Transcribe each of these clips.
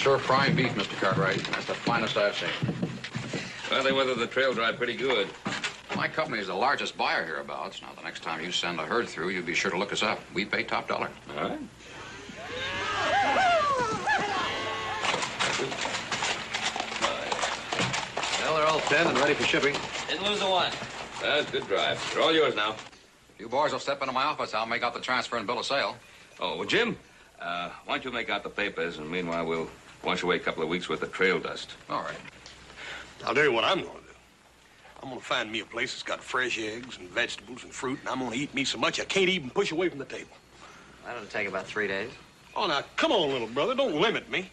sure prime beef, Mr. Cartwright. That's the finest I've seen. Well, they weathered the trail dry pretty good. My company is the largest buyer hereabouts. Now, the next time you send a herd through, you be sure to look us up. We pay top dollar. All right. Well, they're all 10 and ready for shipping. Didn't lose a one. That's good drive. They're all yours now. You boys will step into my office. I'll make out the transfer and bill of sale. Oh, well, Jim, why don't you make out the papers, and meanwhile, we'll wash away a couple of weeks' worth of trail dust. All right. I'll tell you what I'm going to do. I'm going to find me a place that's got fresh eggs and vegetables and fruit, and I'm going to eat me so much I can't even push away from the table. That'll take about 3 days. Oh, now, come on, little brother. Don't limit me.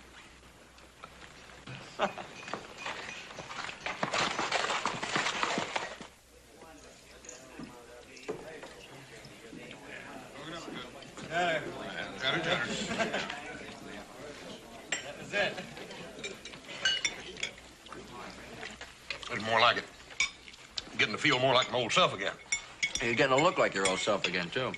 That was it. That's more like it. I'm getting to feel more like my old self again. You're getting to look like your old self again, too.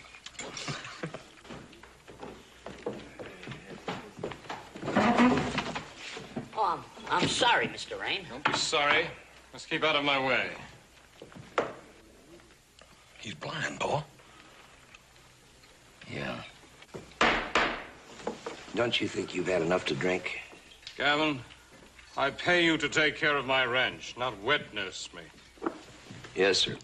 Oh, I'm sorry, Mr. Raine. Don't be sorry. Let's keep out of my way. He's blind, boy. Yeah. Don't you think you've had enough to drink? Gavin, I pay you to take care of my ranch, not wet nurse me. Yes, sir.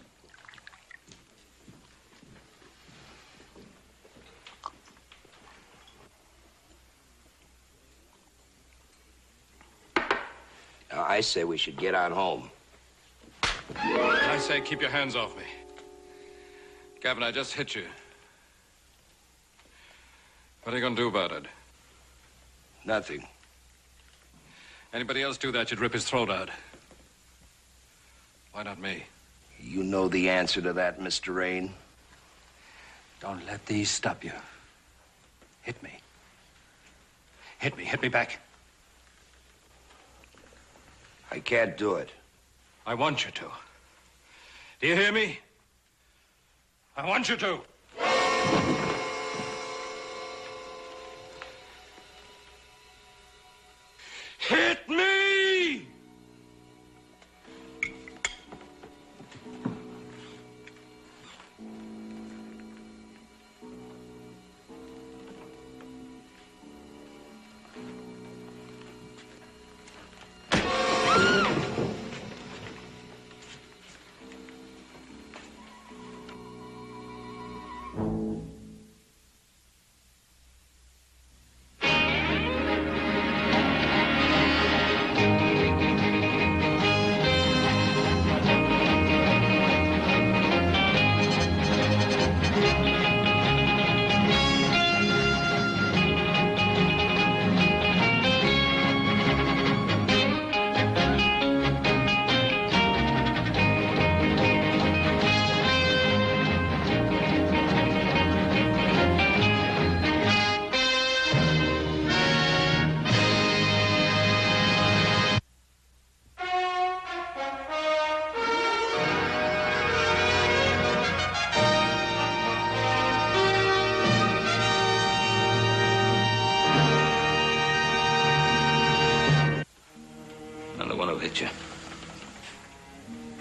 Now, I say we should get on home. I say keep your hands off me. Gavin, I just hit you. What are you going to do about it? Nothing. Anybody else do that, you'd rip his throat out. Why not me? You know the answer to that, Mr. Raine. Don't let these stop you. Hit me. Hit me. Hit me back. I can't do it. I want you to. Do you hear me? I want you to. Hit me!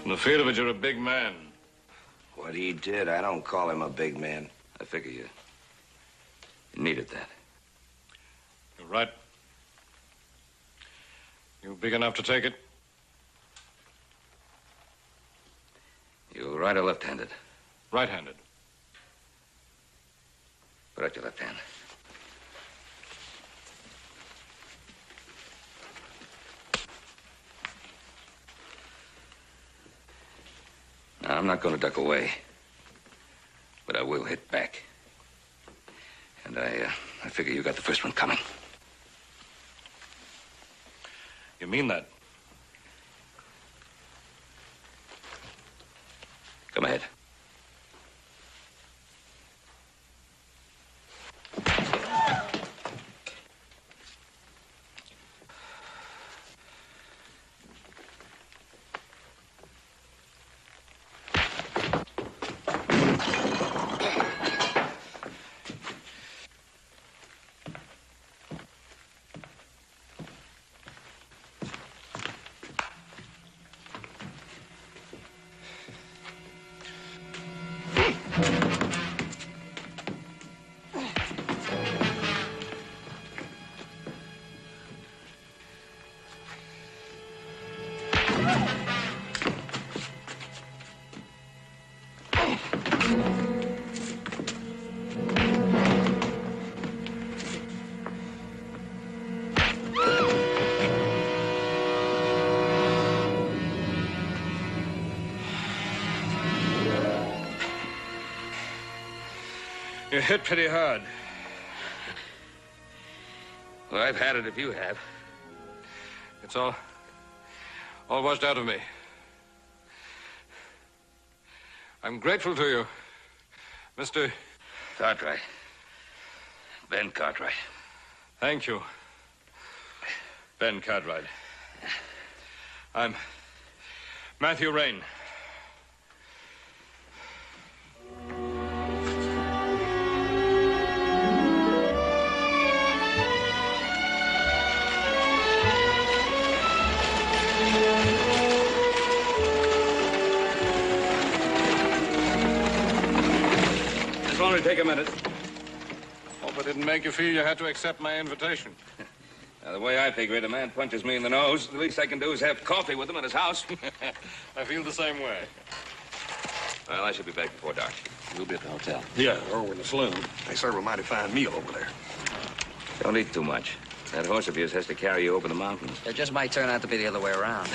From the feel of it, you're a big man. What he did, I don't call him a big man. I figure you needed that. You're right. You big enough to take it? You right or left-handed? Right-handed. Put out your left hand. Now, I'm not going to duck away, but I will hit back. And I figure you got the first one coming. You mean that? Come ahead. You hit pretty hard. Well, I've had it if you have. It's all washed out of me. I'm grateful to you, Mr. Cartwright. Ben Cartwright. Thank you, Ben Cartwright. I'm Matthew Raine. This will only take a minute. Hope I didn't make you feel you had to accept my invitation. Now, the way I figure it, a man punches me in the nose. The least I can do is have coffee with him at his house. I feel the same way. Well, I should be back before dark. You'll be at the hotel. Yeah, or in the saloon. They serve a mighty fine meal over there. Don't eat too much. That horse of yours has to carry you over the mountains. It just might turn out to be the other way around.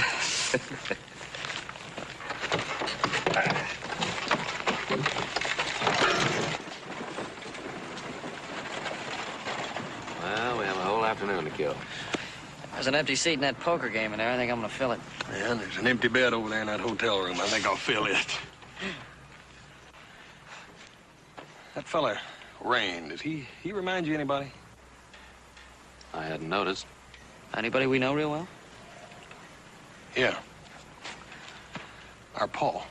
Well, we have a whole afternoon to kill. There's an empty seat in that poker game in there. I think I'm gonna fill it. Yeah, there's an empty bed over there in that hotel room. I think I'll fill it. That fella, Raine, does he remind you of anybody? I hadn't noticed. Anybody we know real well? Yeah. Our Paul.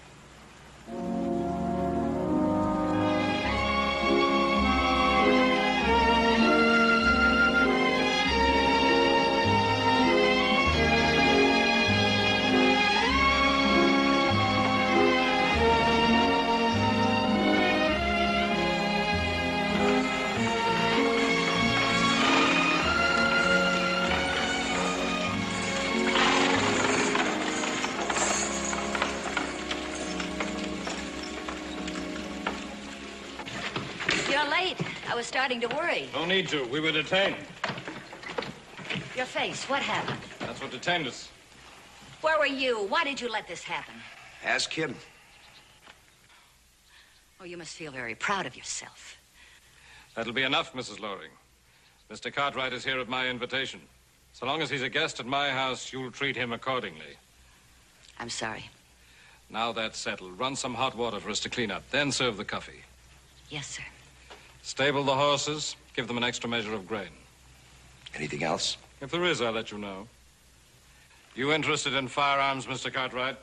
You're late. I was starting to worry. No need to. We were detained. Your face, what happened? That's what detained us. Where were you? Why did you let this happen? Ask him. Oh, you must feel very proud of yourself. That'll be enough, Mrs. Loring. Mr. Cartwright is here at my invitation. So long as he's a guest at my house, you'll treat him accordingly. I'm sorry. Now that's settled. Run some hot water for us to clean up, then serve the coffee. Yes, sir. Stable the horses, give them an extra measure of grain. Anything else? If there is, I'll let you know. You interested in firearms, Mr. Cartwright?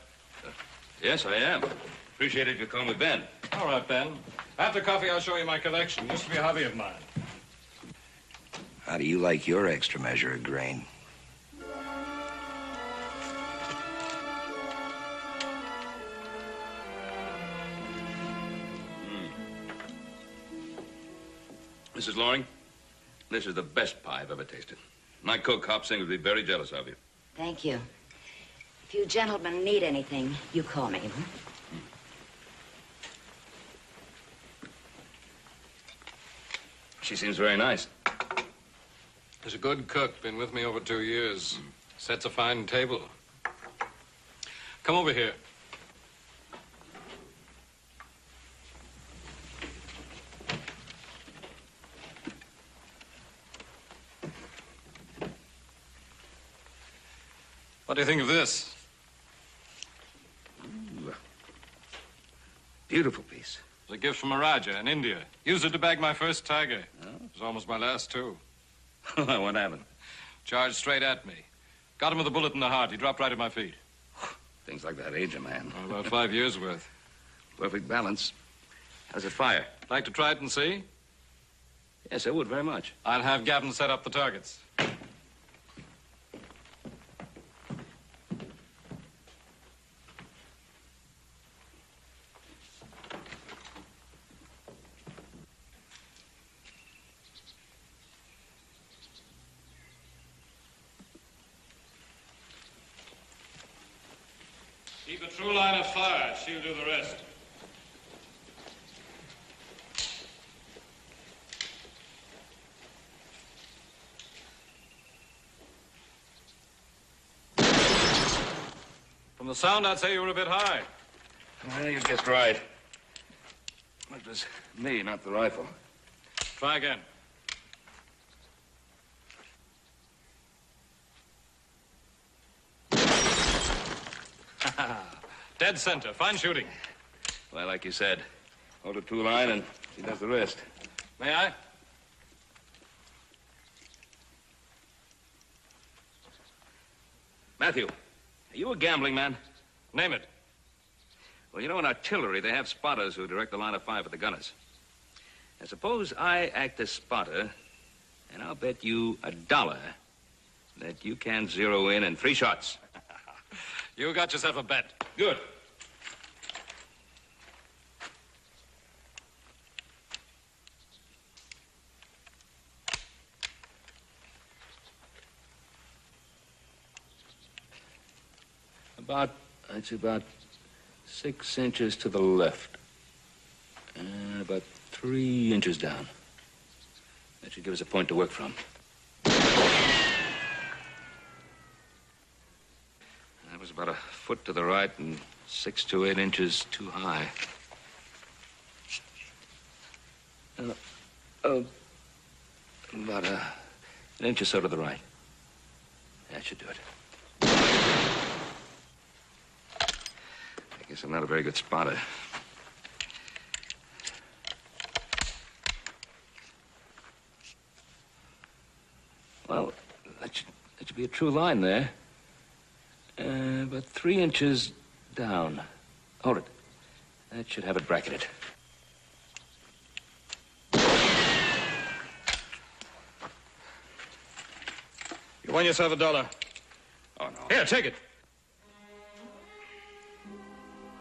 Yes, I am. Appreciate it if you call me Ben. All right, Ben. After coffee, I'll show you my collection. Used to be a hobby of mine. How do you like your extra measure of grain? Mrs. Loring, this is the best pie I've ever tasted. My cook, Hop Sing, would be very jealous of you. Thank you. If you gentlemen need anything, you call me. She seems very nice. He's a good cook. Been with me over 2 years. Sets a fine table. Come over here. What do you think of this? Ooh. Beautiful piece. It's a gift from a Raja in India. Used it to bag my first tiger. It was almost my last, too. What happened? Charged straight at me. Got him with a bullet in the heart. He dropped right at my feet. Things like that age a man. Well, about 5 years' worth. Perfect balance. How's it fire? Like to try it and see? Yes, I would very much. I'll have Gavin set up the targets. Keep a true line of fire. She'll do the rest. From the sound, I'd say you were a bit high. Well, you guessed right. It was me, not the rifle. Try again. Dead center. Fine shooting. Well, like you said, hold a true line and she does the rest. May I? Matthew, are you a gambling man? Name it. Well, you know, in artillery, they have spotters who direct the line of fire for the gunners. And suppose I act as spotter, and I'll bet you $1 that you can zero in 3 shots. You got yourself a bet. Good. It's about 6 inches to the left. And about 3 inches down. That should give us a point to work from. That was about a foot to the right and 6 to 8 inches too high. About an inch or so to the right. That should do it. I guess I'm not a very good spotter. Well, that should be a true line there. About 3 inches down. Hold it. That should have it bracketed. You won yourself $1. Oh, no. Here, take it.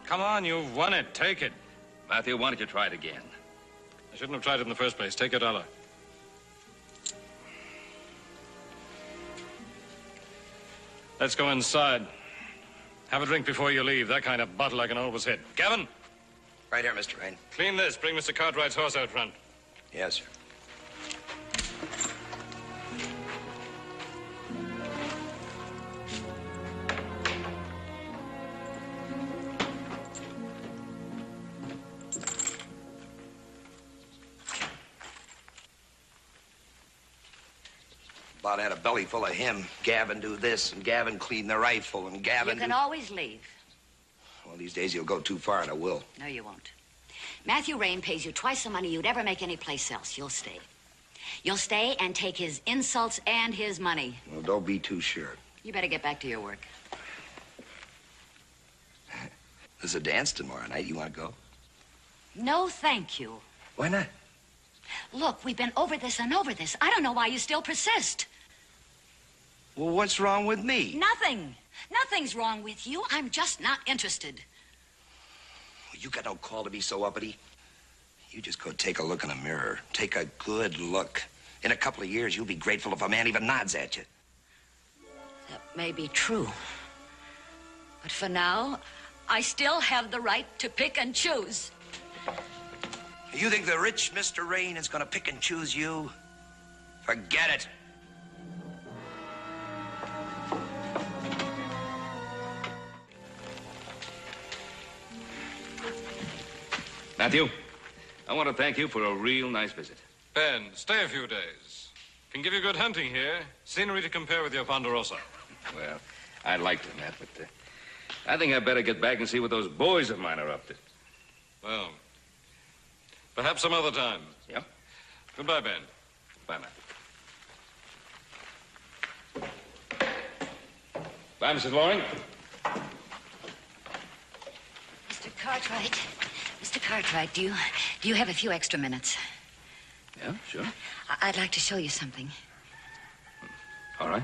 Come on, you've won it. Take it. Matthew, why don't you try it again? I shouldn't have tried it in the first place. Take your $1. Let's go inside. Have a drink before you leave. That kind of bottle I can always hit. Gavin? Right here, Mr. Raine. Clean this. Bring Mr. Cartwright's horse out front. Yes, sir. About had a belly full of him. Gavin do this, and Gavin clean the rifle, and Gavin You can always leave. Well, these days you'll go too far, and I will. No, you won't. Matthew Raine pays you twice the money you'd ever make anyplace else. You'll stay. You'll stay and take his insults and his money. Well, don't be too sure. You better get back to your work. There's a dance tomorrow night. You want to go? No, thank you. Why not? Look, we've been over this and over this. I don't know why you still persist. Well, what's wrong with me? Nothing. Nothing's wrong with you. I'm just not interested. You got no call to be so uppity. You just go take a look in a mirror. Take a good look. In a couple of years, you'll be grateful if a man even nods at you. That may be true. But for now, I still have the right to pick and choose. You think the rich Mr. Raine is going to pick and choose you? Forget it. Matthew, I want to thank you for a real nice visit. Ben, stay a few days. Can give you good hunting here. Scenery to compare with your Ponderosa. Well, I'd like to, Matt, but I think I'd better get back and see what those boys of mine are up to. Well, perhaps some other time. Yep. Goodbye, Ben. Bye, Matt. Bye, Mrs. Loring. Mr. Cartwright. Mr. Cartwright, do you have a few extra minutes? Yeah, sure. I'd like to show you something. All right.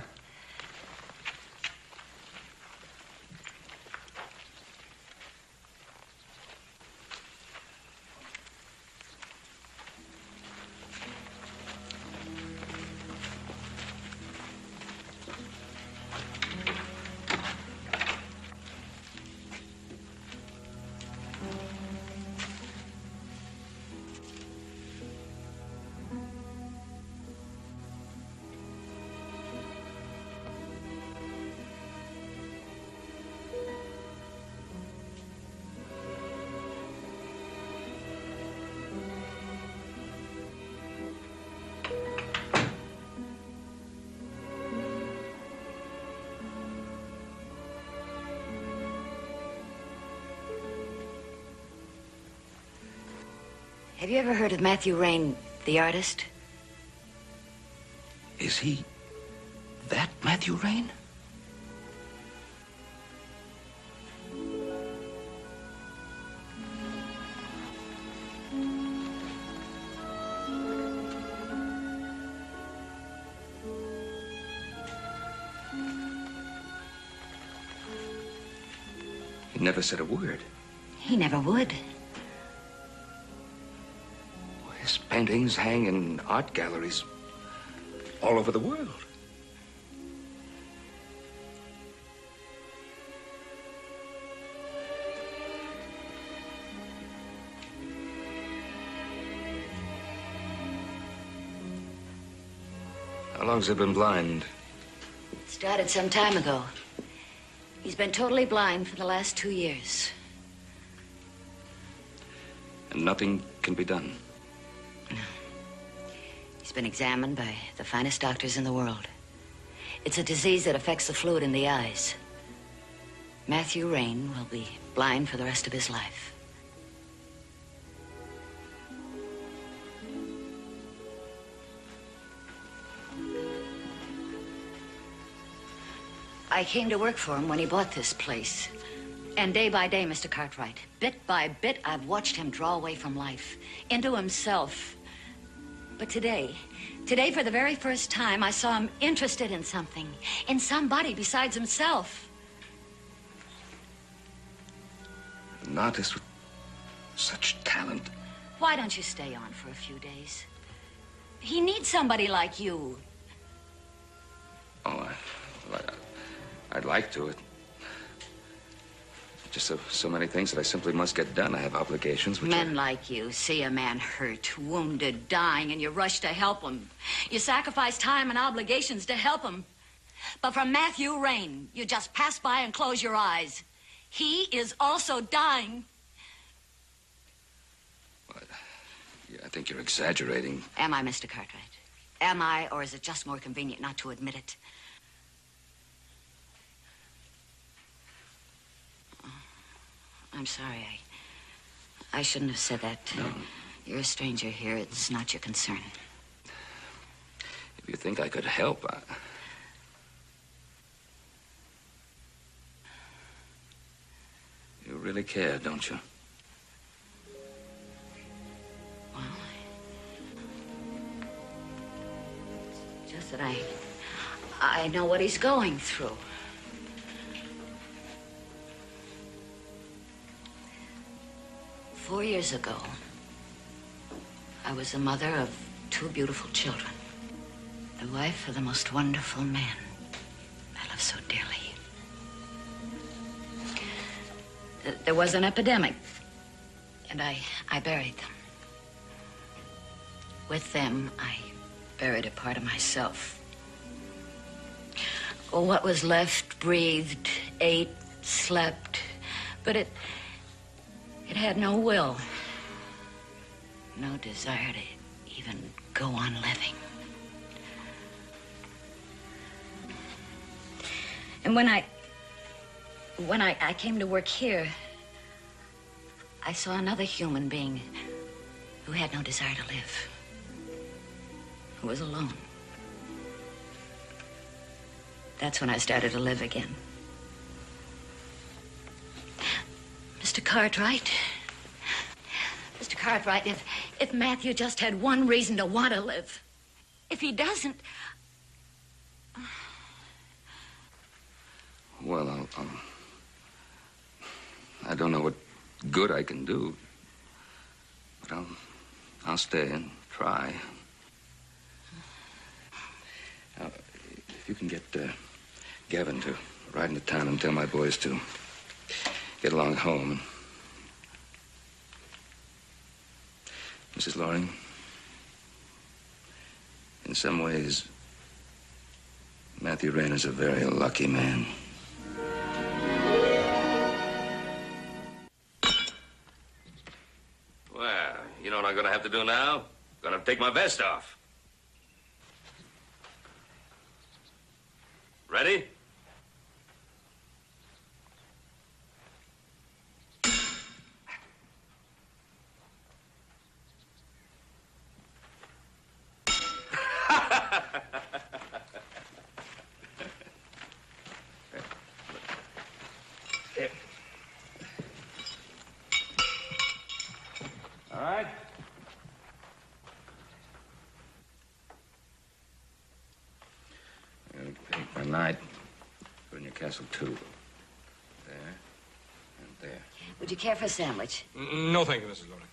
Have you ever heard of Matthew Raine, the artist? Is he that Matthew Raine? He never said a word. He never would. His paintings hang in art galleries all over the world. How long's he been blind? It started some time ago. He's been totally blind for the last 2 years. And nothing can be done. No. He's been examined by the finest doctors in the world. It's a disease that affects the fluid in the eyes. Matthew Raine will be blind for the rest of his life. I came to work for him when he bought this place. And day by day, Mr. Cartwright, bit by bit, I've watched him draw away from life, into himself. But today, for the very first time, I saw him interested in something, in somebody besides himself. An artist with such talent. Why don't you stay on for a few days? He needs somebody like you. Oh, I'd like to. Just so many things that I simply must get done. I have obligations which Men like you see a man hurt, wounded, dying, and you rush to help him. You sacrifice time and obligations to help him. But from Matthew Raine, you just pass by and close your eyes. He is also dying. Well, yeah, I think you're exaggerating. Am I, Mr. Cartwright? Am I, or is it just more convenient not to admit it? I'm sorry. I shouldn't have said that. No. You're a stranger here. It's not your concern. If you think I could help, You really care, don't you? Well, it's just that I know what he's going through. Four years ago, I was the mother of 2 beautiful children, the wife of the most wonderful man I love so dearly. There was an epidemic, and I buried them. With them, I buried a part of myself. Oh, what was left breathed, ate, slept, but it had no will, no desire to even go on living. And when I came to work here, I saw another human being who had no desire to live, who was alone. That's when I started to live again. Mr. Cartwright. Mr. Cartwright, if Matthew just had one reason to want to live, if he doesn't... Well, I don't know what good I can do, but I'll stay and try. Now, if you can get Gavin to ride into town and tell my boys to get along home. Mrs. Loring, in some ways, Matthew Raine is a very lucky man. Well, you know what I'm going to have to do now? I'm going to take my vest off. Ready? All right. Okay, by night, put in your castle, too. There and there. Would you care for a sandwich? No, thank you, Mrs. Loring.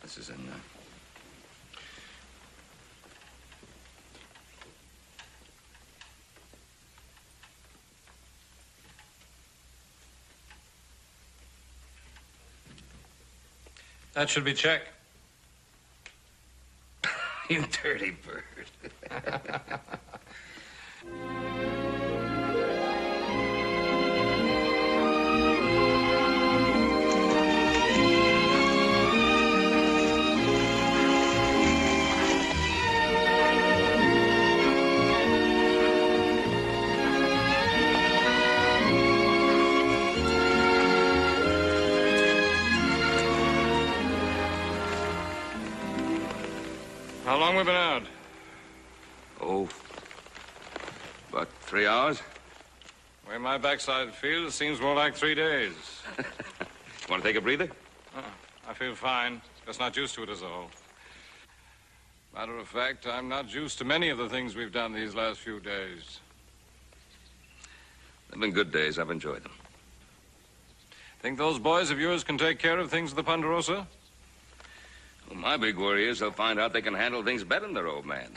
This is in That should be check. You dirty bird. How long we been out? Oh, about 3 hours. The way my backside feels, seems more like 3 days. Want to take a breather? I feel fine. Just not used to it as a whole. Matter of fact, I'm not used to many of the things we've done these last few days. They've been good days. I've enjoyed them. Think those boys of yours can take care of things at the Ponderosa? Well, my big worry is they'll find out they can handle things better than their old man.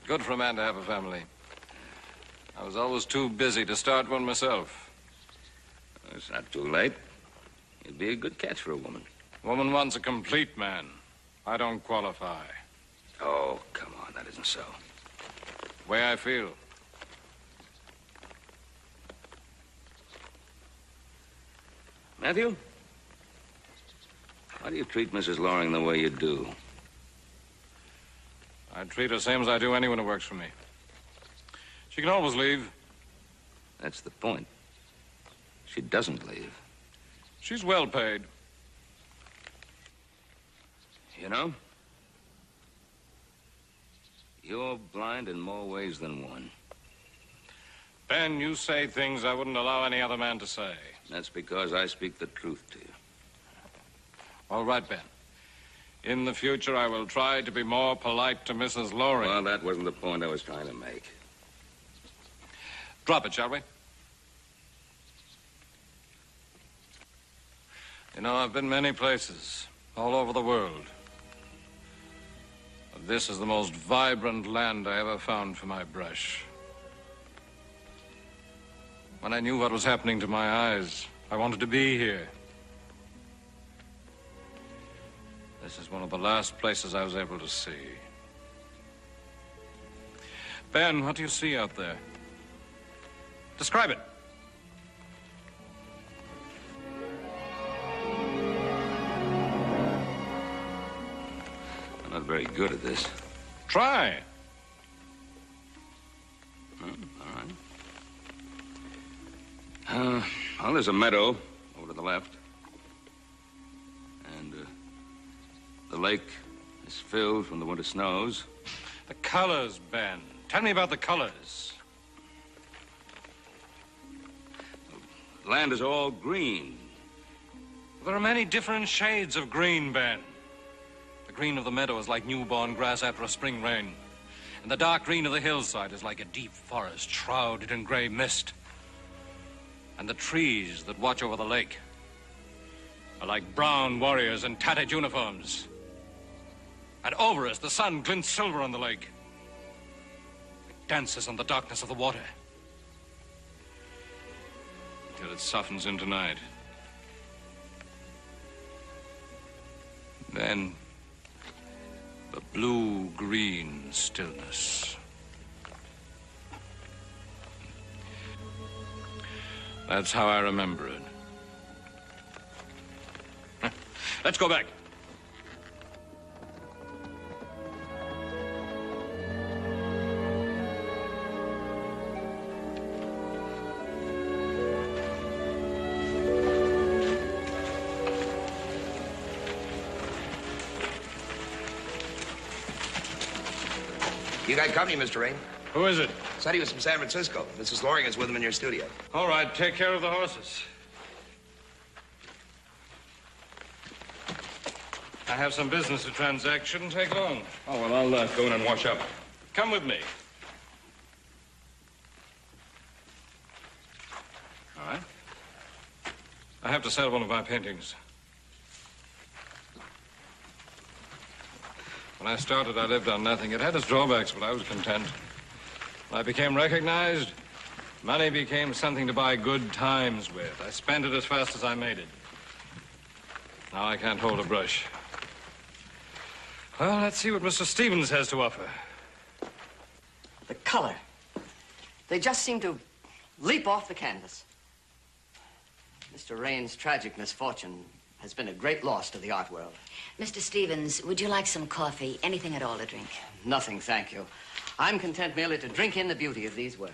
Good for a man to have a family. I was always too busy to start one myself. It's not too late. You'd be a good catch for a woman. Woman wants a complete man. I don't qualify. Oh, come on. That isn't so. The way I feel. Matthew? Why do you treat Mrs. Loring the way you do? I treat her same as I do anyone who works for me. She can always leave. That's the point. She doesn't leave. She's well paid. You know, you're blind in more ways than one. Ben, you say things I wouldn't allow any other man to say. That's because I speak the truth to you. All right, Ben. In the future, I will try to be more polite to Mrs. Loring. Well, that wasn't the point I was trying to make. Drop it, shall we? You know, I've been many places, all over the world. But this is the most vibrant land I ever found for my brush. When I knew what was happening to my eyes, I wanted to be here. This is one of the last places I was able to see. Ben, what do you see out there? Describe it. I'm not very good at this. Try. All right. Well, there's a meadow over to the left. And the lake is filled from the winter snows. The colors, Ben. Tell me about the colors. The land is all green. There are many different shades of green, Ben. The green of the meadow is like newborn grass after a spring rain. And the dark green of the hillside is like a deep forest shrouded in gray mist. And the trees that watch over the lake are like brown warriors in tattered uniforms. And over us, the sun glints silver on the lake. It dances on the darkness of the water. Until it softens into night. Then, the blue-green stillness. That's how I remember it. Let's go back. You got company, Mr. Raine. Who is it? Said he was from San Francisco. Mrs. Loring is with him in your studio. All right, take care of the horses. I have some business to transact. Shouldn't take long. Oh, well, I'll go in and wash up. Come with me. All right. I have to sell one of my paintings. When I started, I lived on nothing. It had its drawbacks, but I was content. When I became recognized, money became something to buy good times with. I spent it as fast as I made it. Now I can't hold a brush. Well, let's see what Mr. Stevens has to offer. The color. They just seem to leap off the canvas. Mr. Raine's tragic misfortune has been a great loss to the art world. Mr. Stevens, would you like some coffee? Anything at all to drink? Nothing, thank you. I'm content merely to drink in the beauty of these works.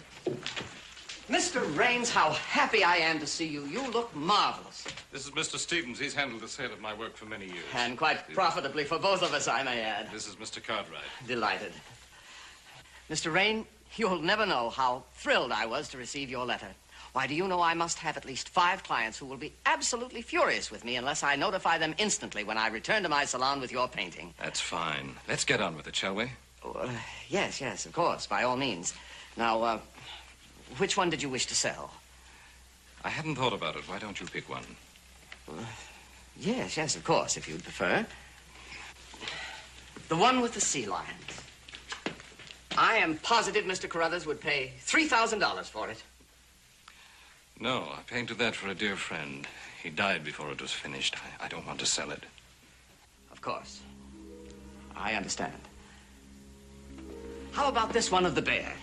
Mr. Raines, how happy I am to see you. You look marvelous. This is Mr. Stevens. He's handled the sale of my work for many years. And quite profitably for both of us, I may add. This is Mr. Cartwright. Delighted. Mr. Raine, you'll never know how thrilled I was to receive your letter. Why, do you know I must have at least 5 clients who will be absolutely furious with me unless I notify them instantly when I return to my salon with your painting. That's fine. Let's get on with it, shall we? Yes, of course, by all means. Now, which one did you wish to sell? I hadn't thought about it. Why don't you pick one? Yes, of course, if you'd prefer. The one with the sea lions. I am positive Mr. Carruthers would pay $3,000 for it. No, I painted that for a dear friend. He died before it was finished. I don't want to sell it. Of course. I understand. How about this one of the bear?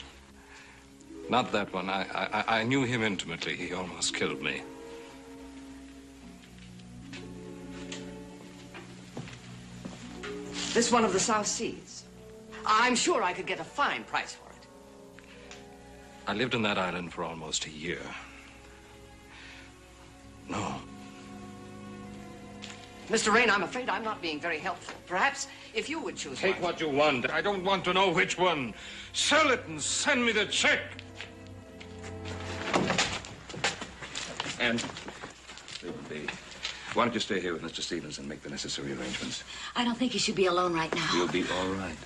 Not that one. I knew him intimately. He almost killed me. This one of the South Seas. I'm sure I could get a fine price for it. I lived on that island for almost a year. No. Mr. Raine, I'm afraid I'm not being very helpful. Perhaps if you would choose Take one. what you want. I don't want to know which one. Sell it and send me the check. And why don't you stay here with Mr. Stevens and make the necessary arrangements? I don't think you should be alone right now. You'll be all right. All right.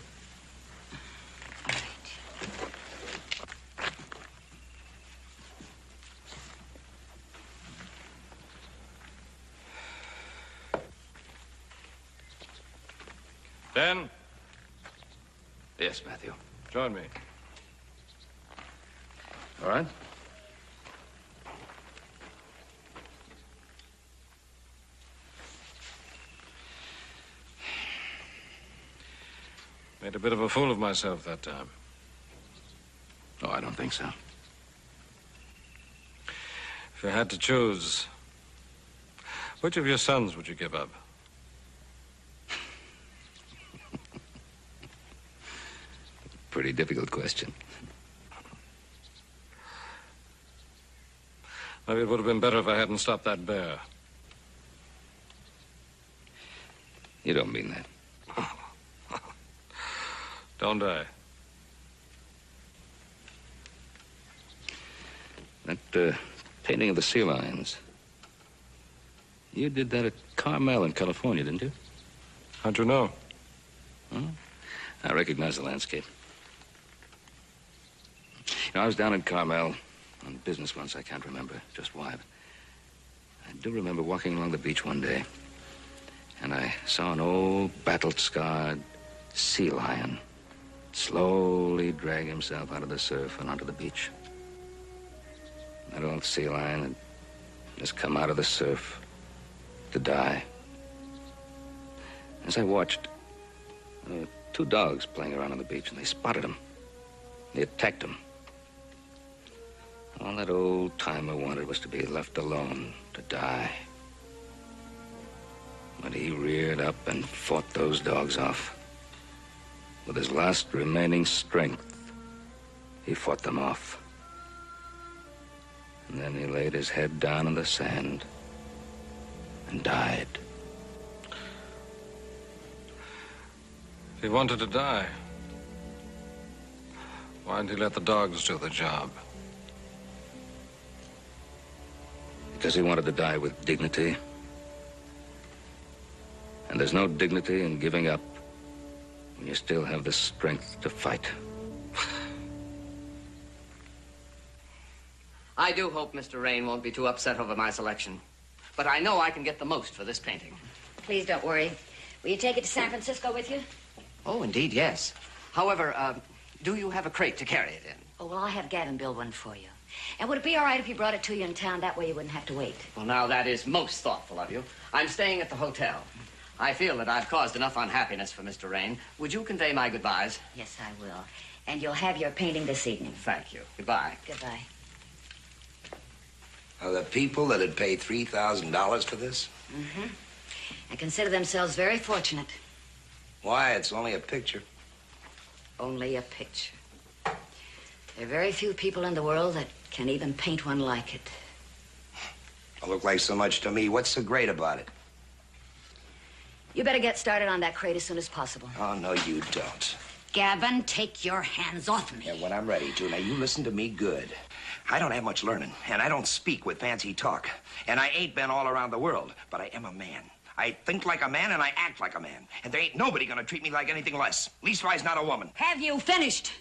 Dan? Yes, Matthew. Join me. All right. Made a bit of a fool of myself that time. Oh, I don't think so. If you had to choose, which of your sons would you give up? Pretty difficult question. Maybe it would have been better if I hadn't stopped that bear. You don't mean that. Don't I? That painting of the sea lions. You did that at Carmel in California, didn't you? How'd you know? Huh? I recognize the landscape. You know, I was down in Carmel on business once. I can't remember just why. But I do remember walking along the beach one day, and I saw an old battle-scarred sea lion slowly drag himself out of the surf and onto the beach. That old sea lion had just come out of the surf to die. As I watched, there were 2 dogs playing around on the beach, and they spotted him. They attacked him. All that old timer wanted was to be left alone to die. But he reared up and fought those dogs off. With his last remaining strength, he fought them off. And then he laid his head down in the sand and died. He wanted to die. Why didn't he let the dogs do the job? Because he wanted to die with dignity. And there's no dignity in giving up when you still have the strength to fight. I do hope Mr. Raine won't be too upset over my selection. But I know I can get the most for this painting. Please don't worry. Will you take it to San Francisco with you? Oh, indeed, yes. However, do you have a crate to carry it in? Oh, well, I'll have Gavin build one for you. And would it be all right if he brought it to you in town? That way you wouldn't have to wait. Well, now, that is most thoughtful of you. I'm staying at the hotel. I feel that I've caused enough unhappiness for Mr. Raine. Would you convey my goodbyes? Yes, I will. And you'll have your painting this evening. Thank you. Goodbye. Goodbye. Are the people that'd pay $3,000 for this? Mm-hmm. And consider themselves very fortunate. Why, it's only a picture. Only a picture. There are very few people in the world that can even paint one like it. It looked like so much to me. What's so great about it? You better get started on that crate as soon as possible. Oh, no, you don't. Gavin, take your hands off me. Yeah, when I'm ready to. Now, you listen to me good. I don't have much learning, and I don't speak with fancy talk. And I ain't been all around the world, but I am a man. I think like a man, and I act like a man. And there ain't nobody gonna treat me like anything less. Leastwise, not a woman. Have you finished?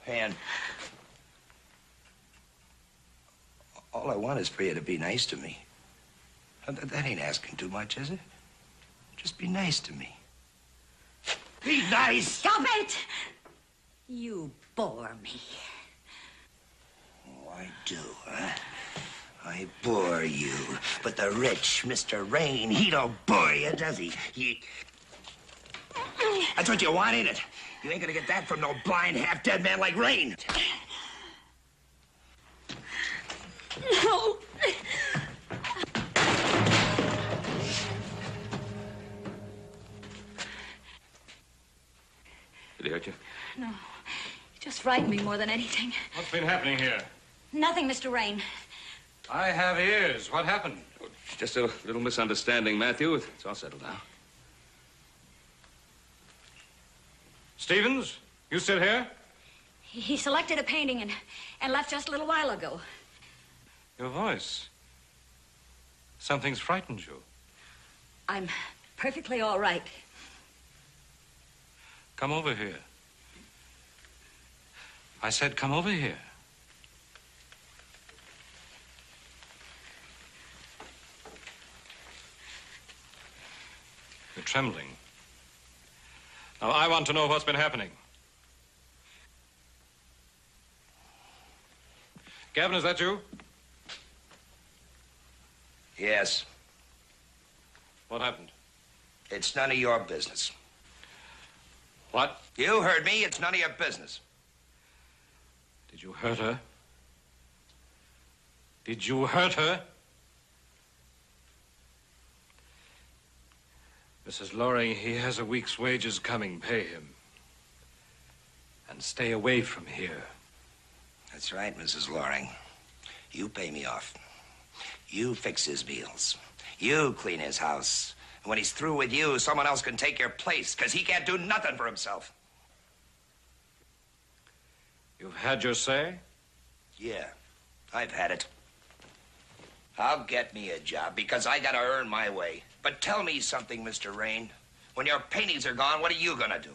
And all I want is for you to be nice to me. That ain't asking too much, is it? Just be nice to me. Be nice! Stop it! You bore me. Oh, I do, huh? I bore you. But the rich Mr. Raine, he don't bore you, does he? That's what you want, ain't it? You ain't gonna get that from no blind, half-dead man like Raine. No. Did he hurt you? No. He just frightened me more than anything. What's been happening here? Nothing, Mr. Raine. I have ears. What happened? Oh, just a little misunderstanding, Matthew. It's all settled now. Stevens, you still here? He selected a painting and left just a little while ago. Your voice. Something's frightened you. I'm perfectly all right. Come over here. I said come over here. You're trembling. Now, I want to know what's been happening. Gavin, is that you? Yes. What happened? It's none of your business. What? You heard me. It's none of your business. Did you hurt her? Did you hurt her? Mrs. Loring, he has a week's wages coming. Pay him. And stay away from here. That's right, Mrs. Loring. You pay me off. You fix his meals. You clean his house. And when he's through with you, someone else can take your place, because he can't do nothing for himself. You've had your say? Yeah, I've had it. I'll get me a job, because I gotta earn my way. But tell me something, Mr. Raine. When your paintings are gone, what are you gonna do?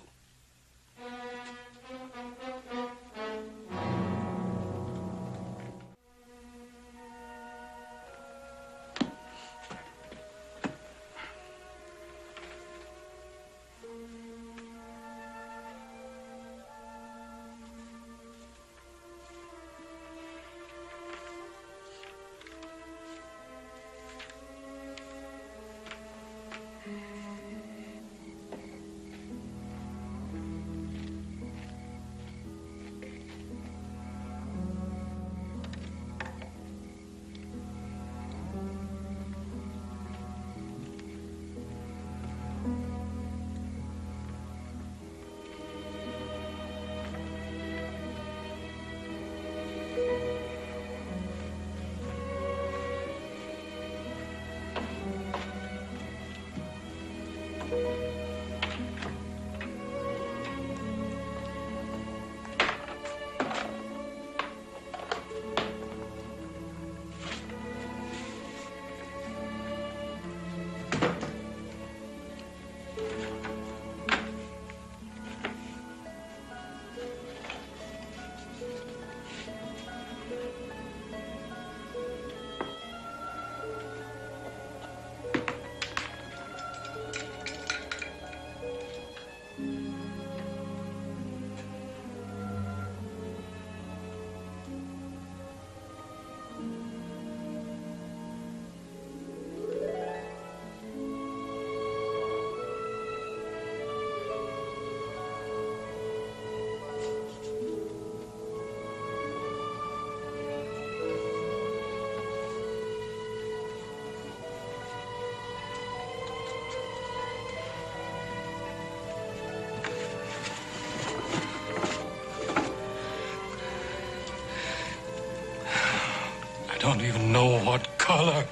color.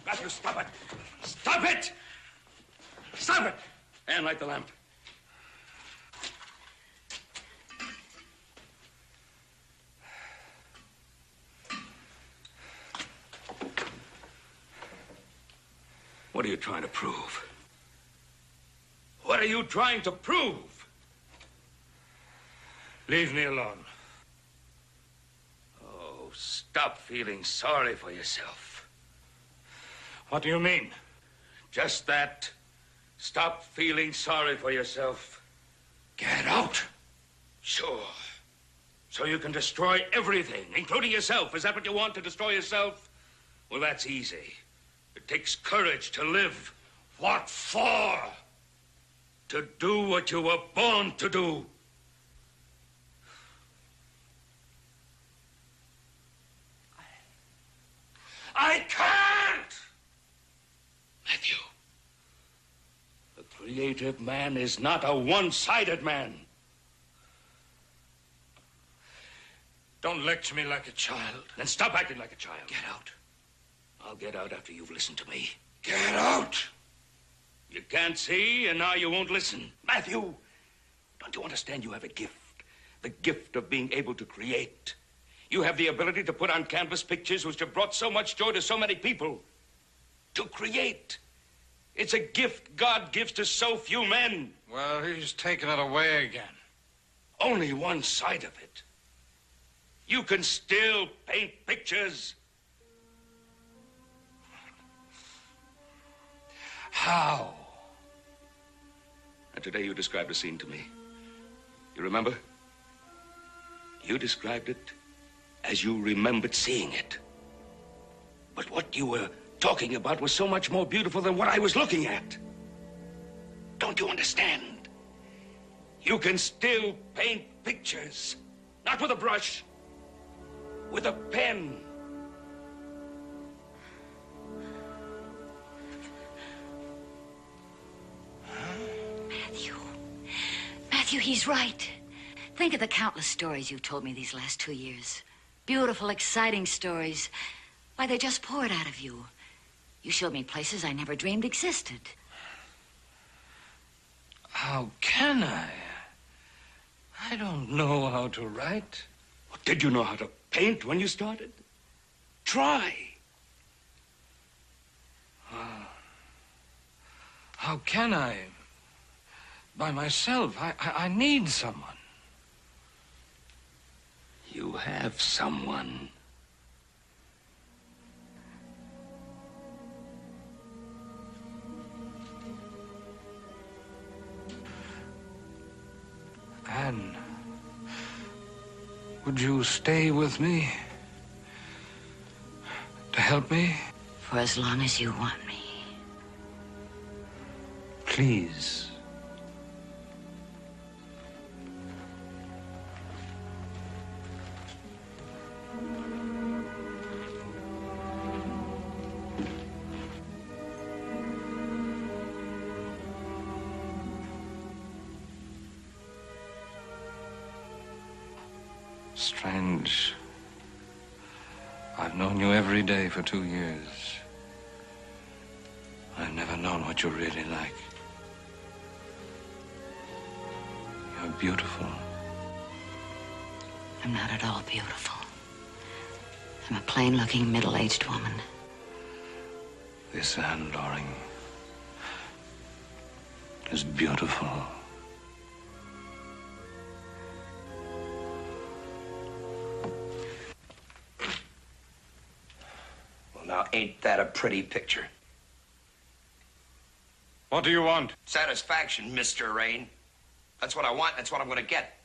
Matthew, stop it! Stop it! Stop it! And light the lamp. What are you trying to prove? What are you trying to prove? Leave me alone. Oh, stop feeling sorry for yourself. What do you mean? Just that. Stop feeling sorry for yourself. Get out. Sure. So you can destroy everything, including yourself. Is that what you want, to destroy yourself? Well, that's easy. It takes courage to live. What for? To do what you were born to do. I can't! Matthew, a creative man is not a one-sided man. Don't lecture me like a child. Then stop acting like a child. Get out. I'll get out after you've listened to me. Get out! You can't see, and now you won't listen. Matthew, don't you understand you have a gift? The gift of being able to create. You have the ability to put on canvas pictures which have brought so much joy to so many people. To create. It's a gift God gives to so few men. Well, he's taken it away again. Only one side of it. You can still paint pictures. How? And today you described a scene to me. You remember? You described it as you remembered seeing it. But what you were talking about was so much more beautiful than what I was looking at. Don't you understand? You can still paint pictures. Not with a brush. With a pen. Matthew, he's right. Think of the countless stories you've told me these last 2 years. Beautiful, exciting stories. Why, they just poured out of you. You showed me places I never dreamed existed. How can I? I don't know how to write. Did you know how to paint when you started? Try. How can I? By myself. I need someone. You have someone. Anne, would you stay with me? To help me? For as long as you want me. Please. Strange. I've known you every day for 2 years. I've never known what you're really like. You're beautiful. I'm not at all beautiful. I'm a plain-looking, middle-aged woman. This Anne Loring is beautiful. Now, ain't that a pretty picture? What do you want? Satisfaction, Mr. Raine. That's what I want. That's what I'm going to get.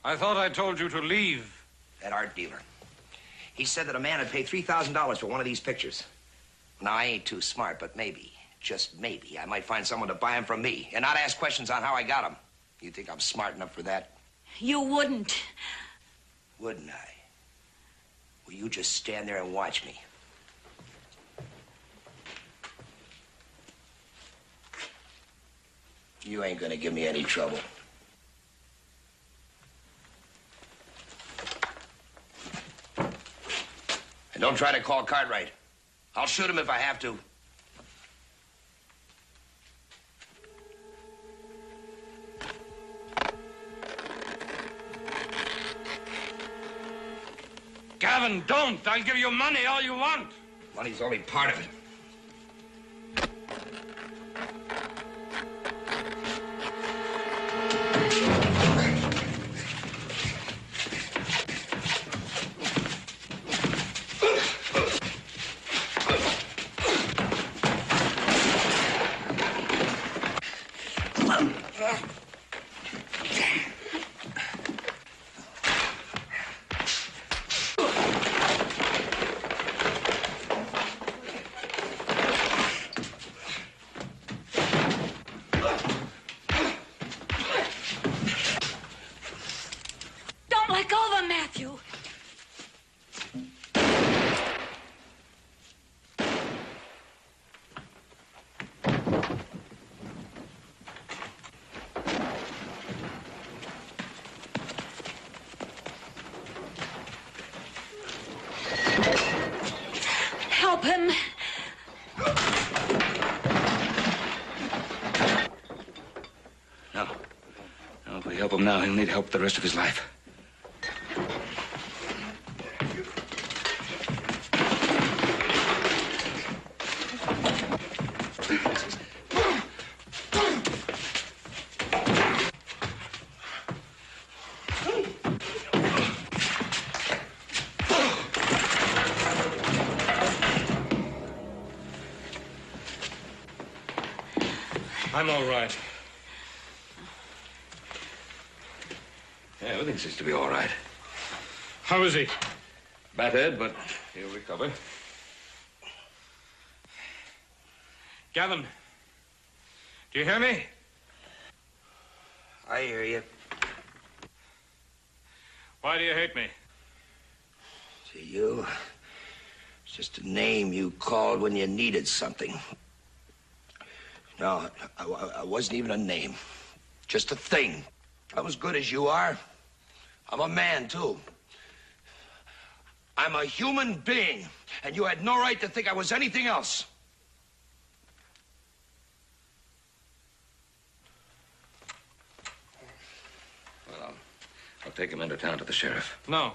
I thought I told you to leave. That art dealer. He said that a man would pay $3,000 for one of these pictures. Now, I ain't too smart, but maybe, just maybe, I might find someone to buy them from me and not ask questions on how I got them. You think I'm smart enough for that? You wouldn't. Wouldn't I? Well, you just stand there and watch me. You ain't gonna give me any trouble. And don't try to call Cartwright. I'll shoot him if I have to. Gavin, don't. I'll give you money, all you want. Money's only part of it. Don't let go of him, Matthew. Help him. No. No, if we help him now, he'll need help the rest of his life. I'm all right. Yeah, everything seems to be all right. How is he? Battered, but he'll recover. Gavin, do you hear me? I hear you. Why do you hate me? To you, it's just a name you called when you needed something. No, I wasn't even a name. Just a thing. I'm as good as you are. I'm a man, too. I'm a human being, and you had no right to think I was anything else. Well, I'll take him into town to the sheriff. No.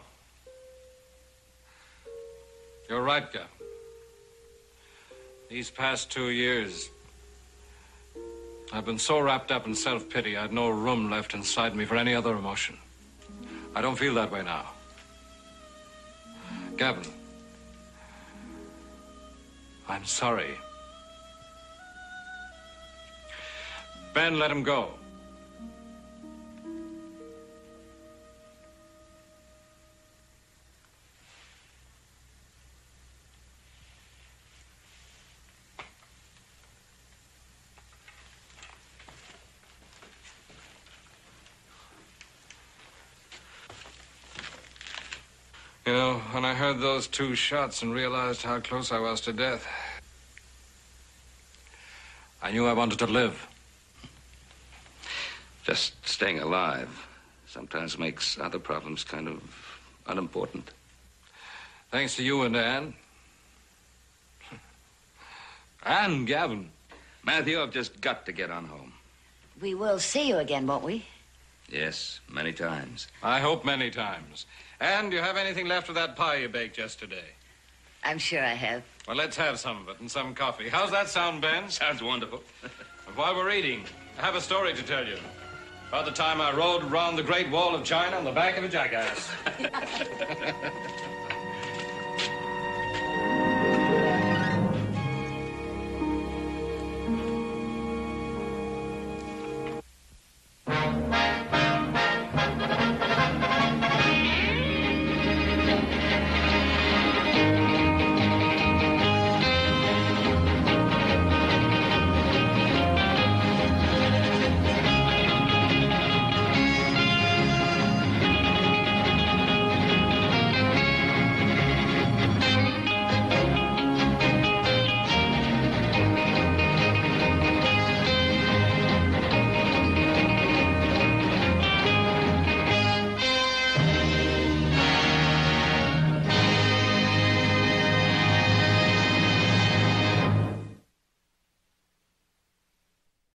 You're right, Gavin. These past 2 years, I've been so wrapped up in self-pity, I had no room left inside me for any other emotion. I don't feel that way now. Gavin, I'm sorry. Ben, let him go. You know, when I heard those 2 shots and realized how close I was to death, I knew I wanted to live. Just staying alive sometimes makes other problems kind of unimportant. Thanks to you and Anne. And Gavin. Matthew, I've just got to get on home. We will see you again, won't we? Yes, many times. I hope many times. And do you have anything left of that pie you baked yesterday? I'm sure I have. Well, let's have some of it and some coffee. How's that sound, Ben? Sounds wonderful. And while we're eating, I have a story to tell you. About the time I rode around the Great Wall of China on the back of a jackass.